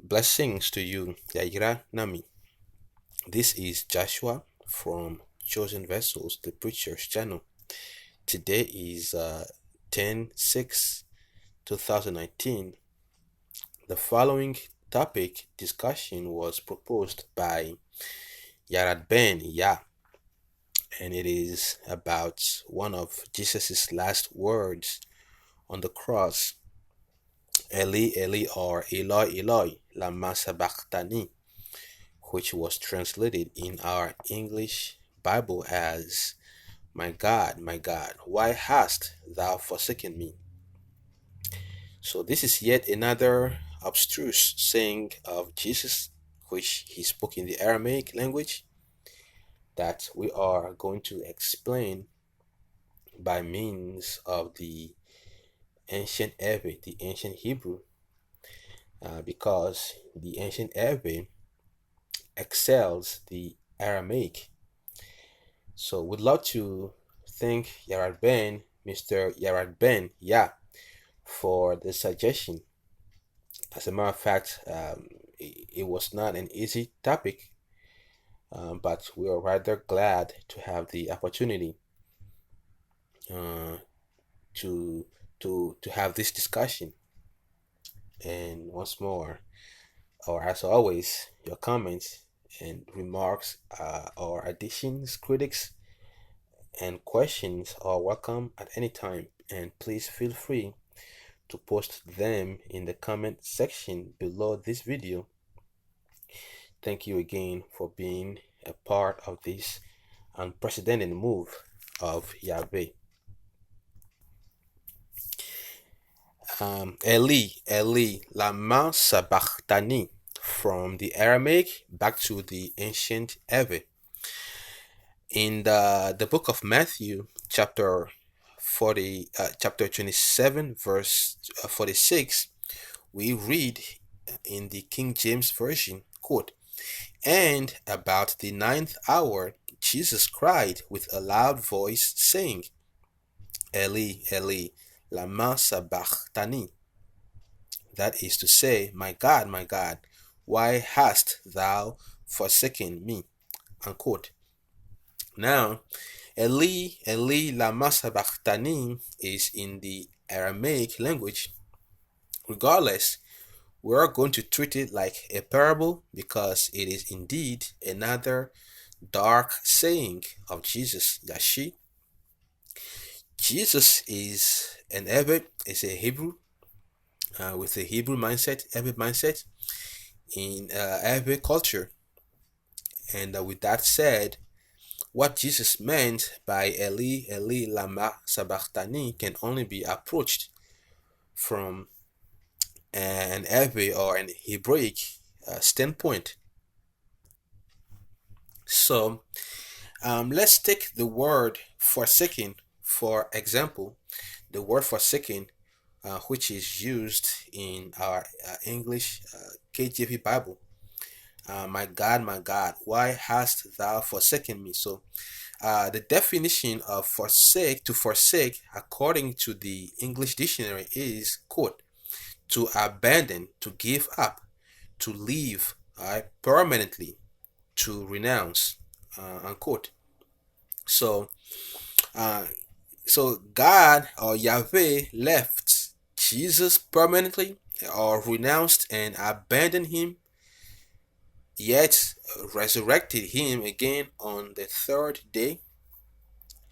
Blessings to you, Yaira Nami. This is Joshua from Chosen Vessels, the Preacher's channel. Today is 10/6, 2019. The following topic discussion was proposed by Yarad Ben Ya, and it is about one of Jesus' last words on the cross. Eli Eli or Eloi Eloi Lama Sabachtani, which was translated in our English Bible as, my God, why hast thou forsaken me? So, this is yet another abstruse saying of Jesus, which he spoke in the Aramaic language, that we are going to explain by means of the ancient Ewe, the ancient Hebrew, because the ancient Ewe excels the Aramaic. So we'd love to thank Yarad Ben, Mr. Yarad Ben, for the suggestion. As a matter of fact, it was not an easy topic, but we are rather glad to have the opportunity uh, to to have this discussion. And once more, or as always, your comments and remarks or additions, critics, and questions are welcome at any time. And please feel free to post them in the comment section below this video. Thank you again for being a part of this unprecedented move of Yahweh. Eli Eli Lama Sabachtani, from the Aramaic back to the ancient Ewe. In the book of Matthew, chapter 27, verse 46, we read in the King James Version, quote, "And about the ninth hour, Jesus cried with a loud voice, saying, Eli, Eli, lama sabachthani." That is to say, my God, why hast thou forsaken me? Unquote. Now, Eli, Eli, lama sabachthani is in the Aramaic language. Regardless, we are going to treat it like a parable because it is indeed another dark saying of Jesus, Yashi. Jesus is an Ebed, is a Hebrew with a Hebrew mindset, Ebed mindset in Ebed culture. And with that said, what Jesus meant by Eli, Eli, lama sabachthani can only be approached from an Ebed or an Hebraic standpoint. So let's take the word forsaken for example. The word forsaken, which is used in our English KJV Bible. My God, why hast thou forsaken me? So the definition of forsake, according to the English dictionary, is, quote, to abandon, to give up, to leave permanently, to renounce, unquote. So, uh, so God or Yahweh left Jesus permanently or renounced and abandoned him, yet resurrected him again on the third day.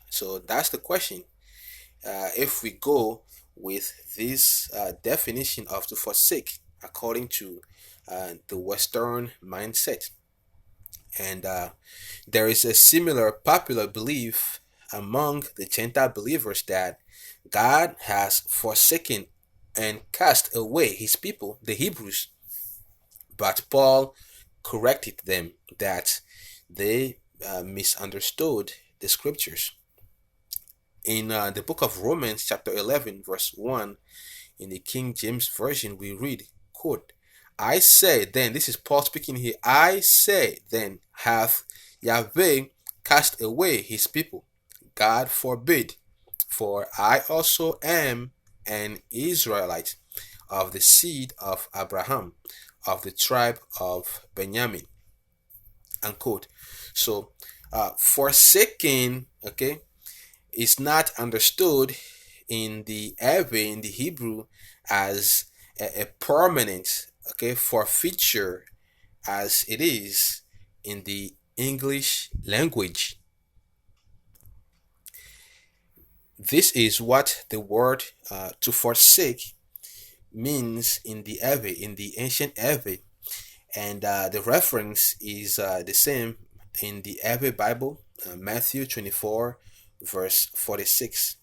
So that's the question. If we go with this definition of to forsake according to the Western mindset. And there is a similar popular belief among the Gentile believers that God has forsaken and cast away his people, the Hebrews. But Paul corrected them that they misunderstood the scriptures. In the book of Romans, chapter 11, verse 1, in the King James Version, we read, quote, I say then, this is Paul speaking here, I say then, hath Yahweh cast away his people? God forbid, for I also am an Israelite, of the seed of Abraham, of the tribe of Benjamin, unquote. So, forsaken, okay, is not understood in the Ave in the Hebrew as a permanent, okay, forfeiture as it is in the English language. This is what the word to forsake means in the Ave, in the ancient Ave, and the reference is the same in the Ave Bible, Matthew 24, verse 46.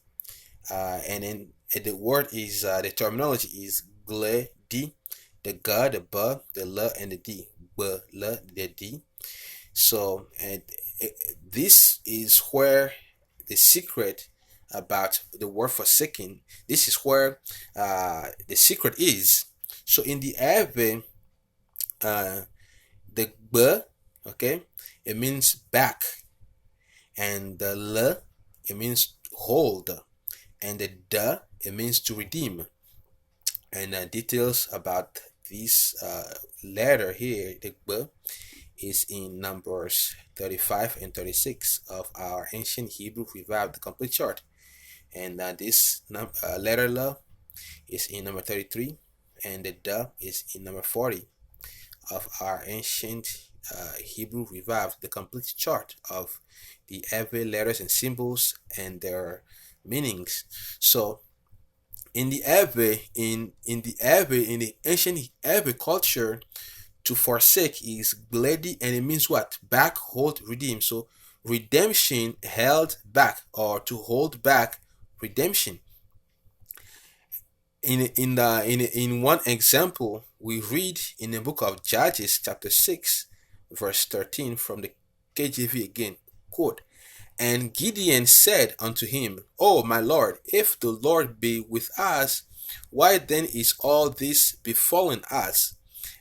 And then the word is the terminology is gle d, the ga, the ba, the la, and the d, b, la, the d. So, and this is where the secret about the word forsaken. This is where the secret is. So in the Ave, the b, okay, it means back, and the l, it means hold, and the da, it means to redeem. And details about this letter here, the b, is in Numbers 35 and 36 of our ancient Hebrew revived, the complete chart. And this letter la is in number 33, and the da is in number 40 of our ancient Hebrew revived, the complete chart of the Ave letters and symbols and their meanings. So in the Ave, in the Ave, in the ancient Ave culture, to forsake is glady, and it means what? Back, hold, redeem. So redemption held back, or to hold back redemption. In one example, we read in the book of Judges, chapter 6, verse 13 from the KJV again, quote, "And Gideon said unto him, O my Lord, if the Lord be with us, why then is all this befallen us?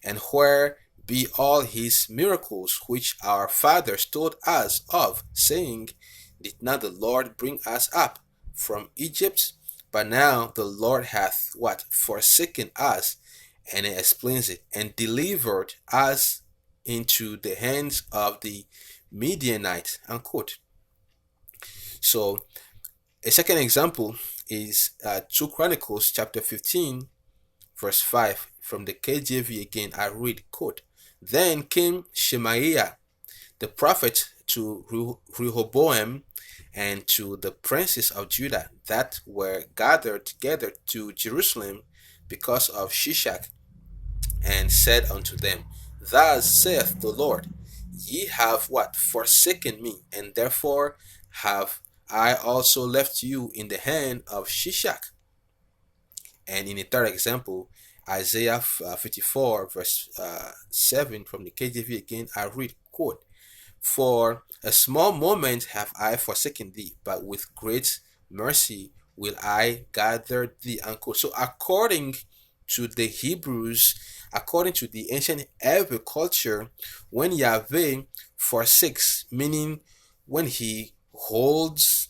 And where be all his miracles which our fathers told us of, saying, Did not the Lord bring us up from Egypt? But now the Lord hath what? Forsaken us," and it explains it, "and delivered us into the hands of the Midianites," unquote. So a second example is 2 Chronicles chapter 15 verse 5 from the KJV again. I read, quote, "Then came Shemaiah the prophet to Rehoboam and to the princes of Judah that were gathered together to Jerusalem because of Shishak, and said unto them, Thus saith the Lord, Ye have what? Forsaken me, and therefore have I also left you in the hand of Shishak." And in a third example, Isaiah 54 verse 7 from the KJV again, I read, quote, "For a small moment have I forsaken thee, but with great mercy will I gather thee," unquote. So according to the Hebrews, according to the ancient Hebrew culture, when Yahweh forsakes, meaning when he holds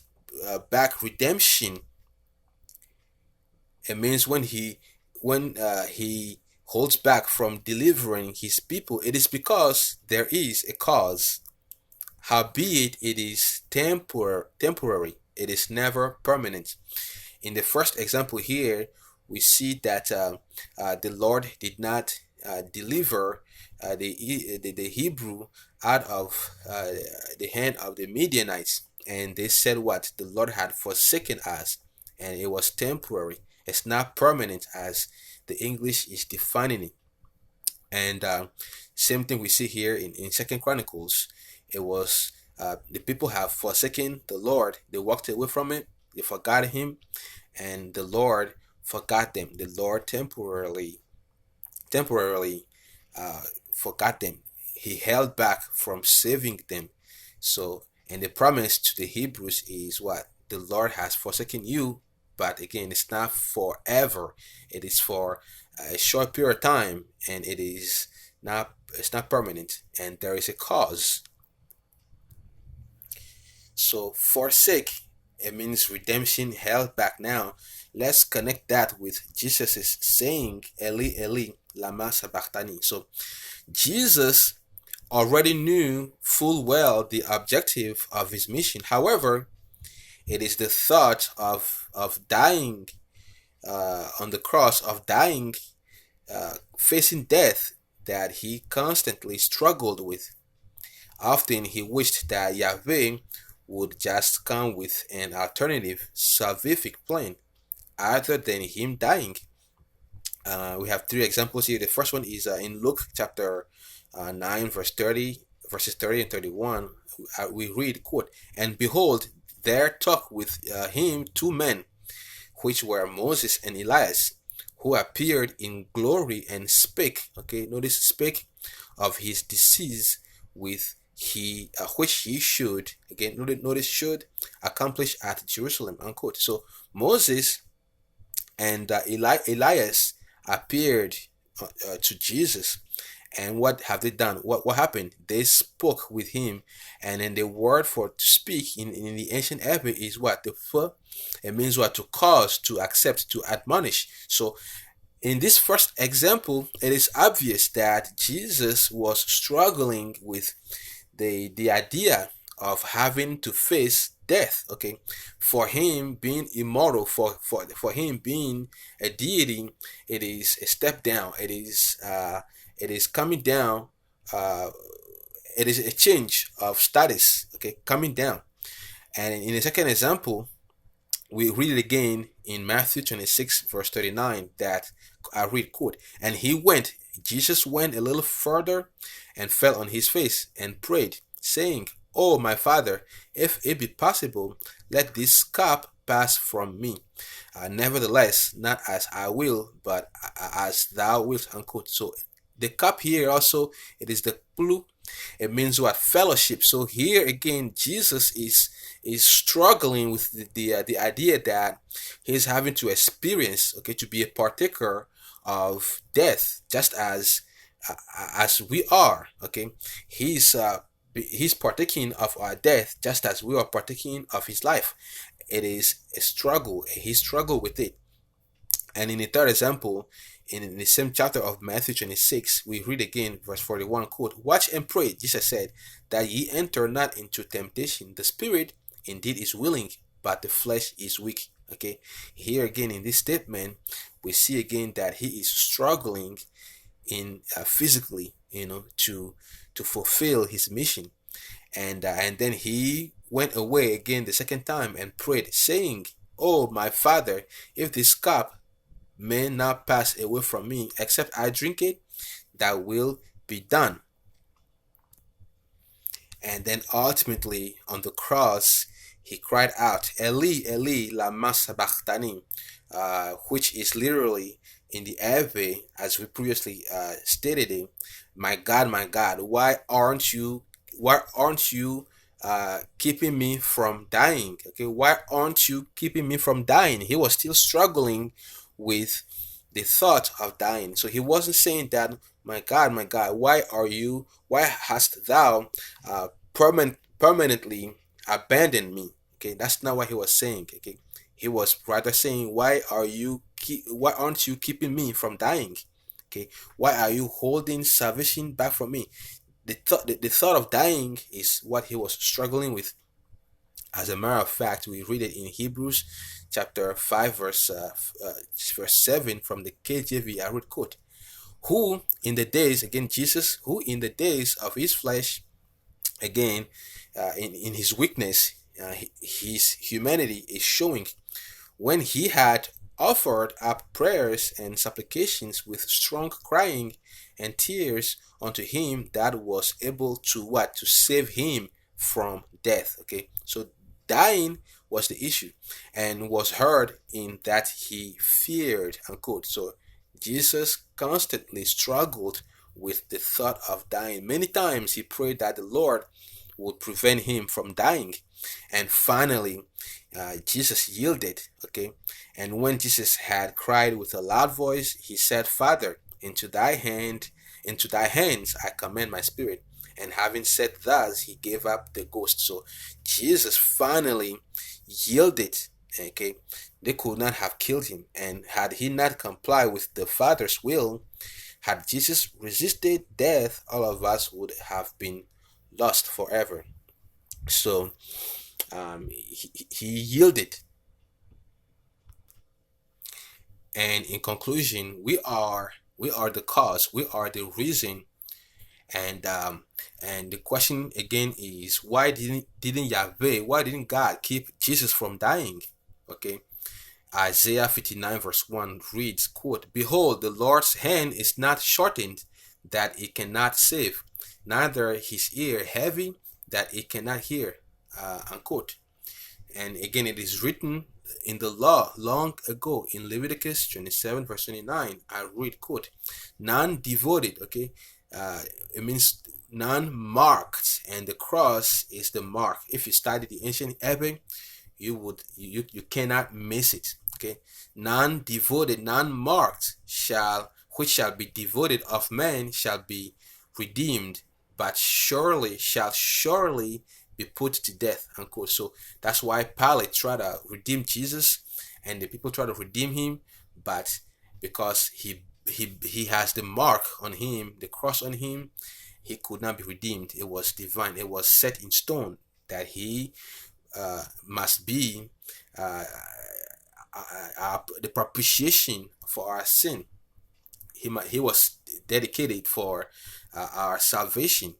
back redemption, it means when he holds back from delivering his people, it is because there is a cause. Howbeit it is temporary, it is never permanent. In the first example here, we see that the Lord did not deliver the Hebrew out of the hand of the Midianites, and they said what? The Lord had forsaken us, and it was temporary. It's not permanent as the English is defining it. And same thing we see here in Second Chronicles. It was the people have forsaken the Lord. They walked away from it. They forgot Him, and the Lord forgot them. The Lord temporarily uh, forgot them. He held back from saving them. So, and the promise to the Hebrews is what? The Lord has forsaken you, but again, it's not forever. It is for a short period of time, and it's not permanent, and there is a cause. So forsake, it means redemption held back. Now let's connect that with Jesus' saying, Eli Eli Lama Sabachtani. So Jesus already knew full well the objective of his mission. However, it is the thought of dying on the cross, of dying, facing death, that he constantly struggled with. Often he wished that Yahweh would just come with an alternative salvific plan other than him dying. We have three examples here. The first one is in Luke chapter 9, verses 30 and 31. We read, quote, "And behold, there talked with him two men, which were Moses and Elias, who appeared in glory and spake." Okay, notice spake of his decease with which he should, again notice should accomplish at Jerusalem, unquote. So Moses and Elias appeared to Jesus. And what have they done? What happened? They spoke with him, and then the word for to speak in the ancient Hebrew is what? The fa. It means what? To cause, to accept, to admonish. So in this first example, it is obvious that Jesus was struggling with the idea of having to face death. Okay, for him being immortal, for him being a deity, it is a step down. It is coming down. uh it is a change of status, okay, coming down. And in the second example, we read it again in Matthew 26, verse 39, that I read, quote, "And he went, Jesus went a little further and fell on his face and prayed, saying, Oh, my Father, if it be possible, let this cup pass from me. Nevertheless, not as I will, but as thou wilt," unquote. So the cup here also, it is the clue. It means what? Fellowship. So here again, Jesus is struggling with the idea that he's having to experience, okay, to be a partaker of death, just as we are. Okay, he's partaking of our death, just as we are partaking of his life. It is a struggle. He struggled with it. And in the third example, in the same chapter of Matthew 26, we read again verse 41, quote, "Watch and pray," Jesus said, "that ye enter not into temptation. The spirit indeed is willing, but the flesh is weak." Okay, here again in this statement, we see again that he is struggling in physically, to fulfill his mission. And then he went away again the second time and prayed, saying, "Oh, my Father, if this cup may not pass away from me, except I drink it, that will be done." And then ultimately on the cross, he cried out, "Eli, Eli, Lama Sabachtani," which is literally in the Ave, as we previously stated it, my God, why aren't you keeping me from dying?" Okay, why aren't you keeping me from dying? He was still struggling with the thought of dying. So he wasn't saying that, my God, why hast thou permanently abandoned me? Okay, that's not what he was saying. Okay, he was rather saying, why aren't you keeping me from dying? Okay, why are you holding salvation back from me? The thought of dying is what he was struggling with. As a matter of fact, we read it in Hebrews chapter 5, verse 7 from the KJV. I read, quote, "Who in the days," again Jesus, "who in the days of his flesh," again, in his weakness, his humanity is showing, "when he had offered up prayers and supplications with strong crying and tears unto him that was able to what? To save him from death." Okay, so dying was the issue, and was heard in that he feared, unquote. So Jesus constantly struggled with the thought of dying. Many times he prayed that the Lord would prevent him from dying. And finally, Jesus yielded. Okay, and when Jesus had cried with a loud voice, he said, "Father, into thy hands I commend my spirit." And having said thus, he gave up the ghost. So Jesus finally yielded, okay, They could not have killed him, and had he not complied with the Father's will, had Jesus resisted death, all of us would have been lost forever. So he yielded, and in conclusion, we are the cause, we are the reason, and the question again is, why didn't God keep Jesus from dying? Okay, Isaiah 59 verse 1 reads, quote, "Behold, the Lord's hand is not shortened that it cannot save, neither his ear heavy that it cannot hear," unquote. And again, it is written in the law long ago in Leviticus 27 verse 29. I read, quote, "None devoted," okay, it means none marked, and the cross is the mark. If you study the ancient Hebrew, you cannot miss it. Okay, none devoted, none marked shall which shall be devoted of man shall be redeemed, but surely be put to death, unquote. So that's why Pilate tried to redeem Jesus, and the people try to redeem him, but because he has the mark on him, the cross on him, he could not be redeemed. It was divine. It was set in stone that he must be uh, the propitiation for our sin. He was dedicated for our salvation.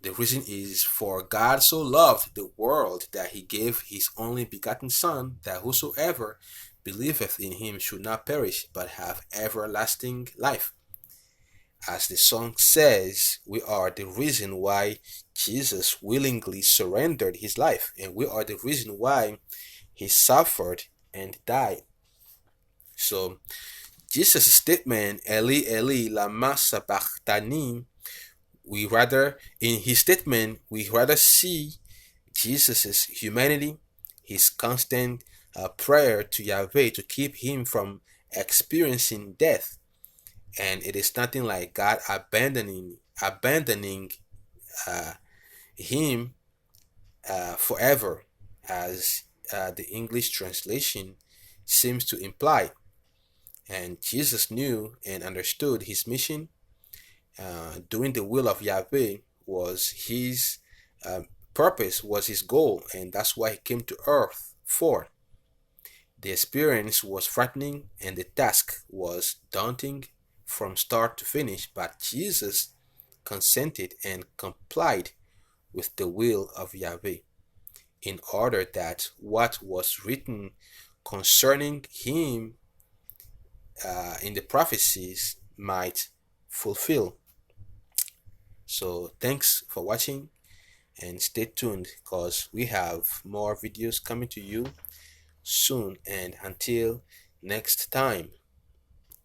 The reason is, for God so loved the world that he gave his only begotten Son, that whosoever believeth in him should not perish but have everlasting life. As the song says, we are the reason why Jesus willingly surrendered his life, and we are the reason why he suffered and died. So Jesus' statement, Eli Eli Lama Sabachtani, in his statement, we rather see Jesus' humanity, his constant prayer to Yahweh to keep him from experiencing death. And it is nothing like God abandoning uh, him forever, as the English translation seems to imply. And Jesus knew and understood his mission. Doing the will of Yahweh was his purpose, was his goal, and that's why he came to earth for. The experience was frightening and the task was daunting from start to finish, but Jesus consented and complied with the will of Yahweh, in order that what was written concerning him in the prophecies might fulfill. So thanks for watching, and stay tuned because we have more videos coming to you soon. And until next time.